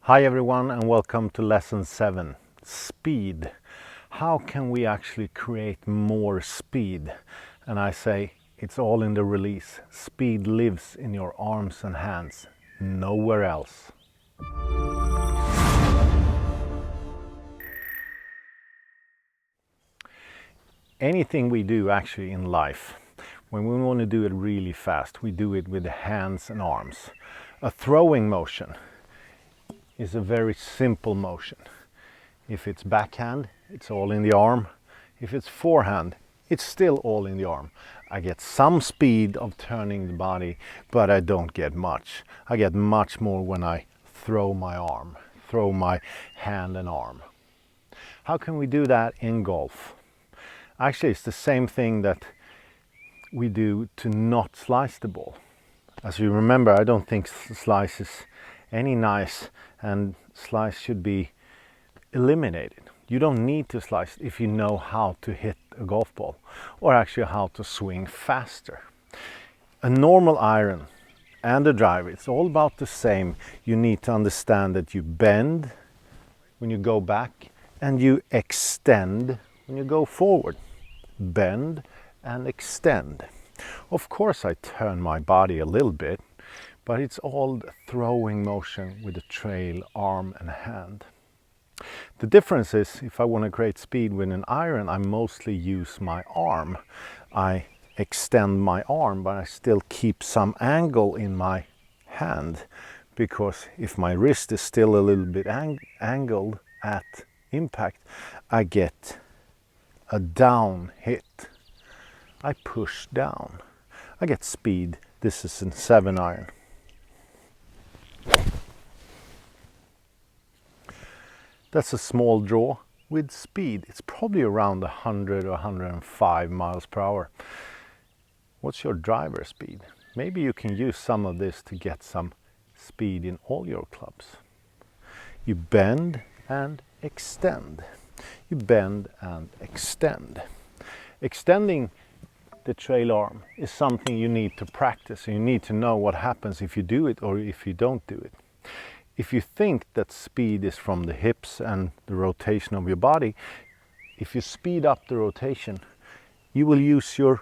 Hi everyone and welcome to lesson 7, speed. How can we actually create more speed? And I say it's all in the release. Speed lives in your arms and hands, nowhere else. Anything we do actually in life, when we want to do it really fast, we do it with the hands and arms. A throwing motion is a very simple motion. If it's backhand, it's all in the arm. If it's forehand, it's still all in the arm. I get some speed of turning the body, but I don't get much. I get much more when I throw my arm, throw my hand and arm. How can we do that in golf? Actually, it's the same thing that we do to not slice the ball. As you remember, I don't think slice is any nice, and slice should be eliminated. You don't need to slice if you know how to hit a golf ball, or actually how to swing faster. A normal iron and a driver, it's all about the same. You need to understand that you bend when you go back and you extend when you go forward. Bend and extend. Of course I turn my body a little bit, but it's all the throwing motion with the trail, arm and hand. The difference is, if I want to create speed with an iron, I mostly use my arm. I extend my arm, but I still keep some angle in my hand, because if my wrist is still a little bit angled at impact, I get a down hit. I push down. I get speed. This is a 7 iron. That's a small draw with speed. It's probably around 100 or 105 miles per hour. What's your driver speed? Maybe you can use some of this to get some speed in all your clubs. You bend and extend. You bend and extend. Extending the trail arm is something you need to practice, and you need to know what happens if you do it or if you don't do it. If you think that speed is from the hips and the rotation of your body, if you speed up the rotation, you will use your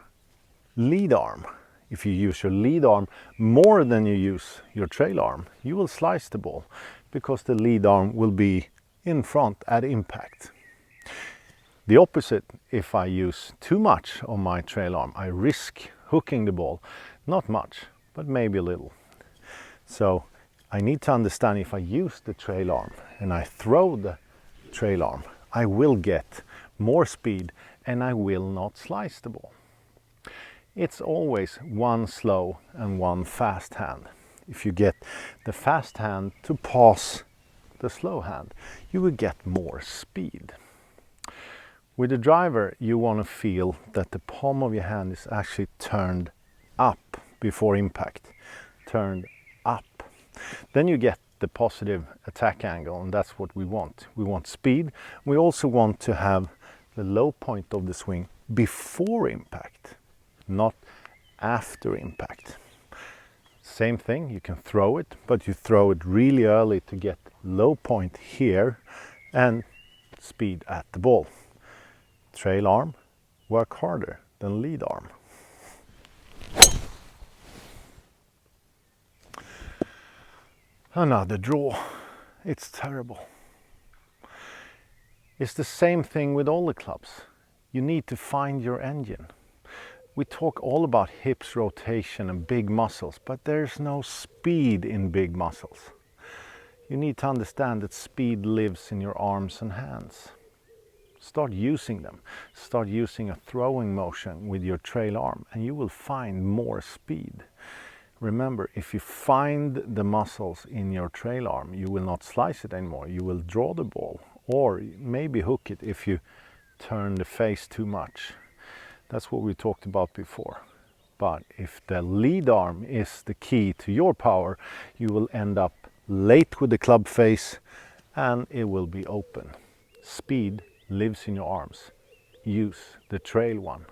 lead arm. If you use your lead arm more than you use your trail arm, you will slice the ball, because the lead arm will be in front at impact. The opposite, if I use too much of my trail arm, I risk hooking the ball. Not much, but maybe a little. So I need to understand, if I use the trail arm and I throw the trail arm, I will get more speed and I will not slice the ball. It's always one slow and one fast hand. If you get the fast hand to pass the slow hand, you will get more speed. With the driver, you want to feel that the palm of your hand is actually turned up before impact. Turned up. Then you get the positive attack angle, and that's what we want. We want speed. We also want to have the low point of the swing before impact, not after impact. Same thing, you can throw it, but you throw it really early to get low point here and speed at the ball. Trail arm, work harder than lead arm. Another draw. It's terrible. It's the same thing with all the clubs. You need to find your engine. We talk all about hips, rotation and big muscles, but there's no speed in big muscles. You need to understand that speed lives in your arms and hands. Start using them. Start using a throwing motion with your trail arm and you will find more speed. Remember, if you find the muscles in your trail arm, you will not slice it anymore. You will draw the ball, or maybe hook it if you turn the face too much. That's what we talked about before. But if the lead arm is the key to your power, you will end up late with the club face and it will be open. Speed lives in your arms. Use the trail one.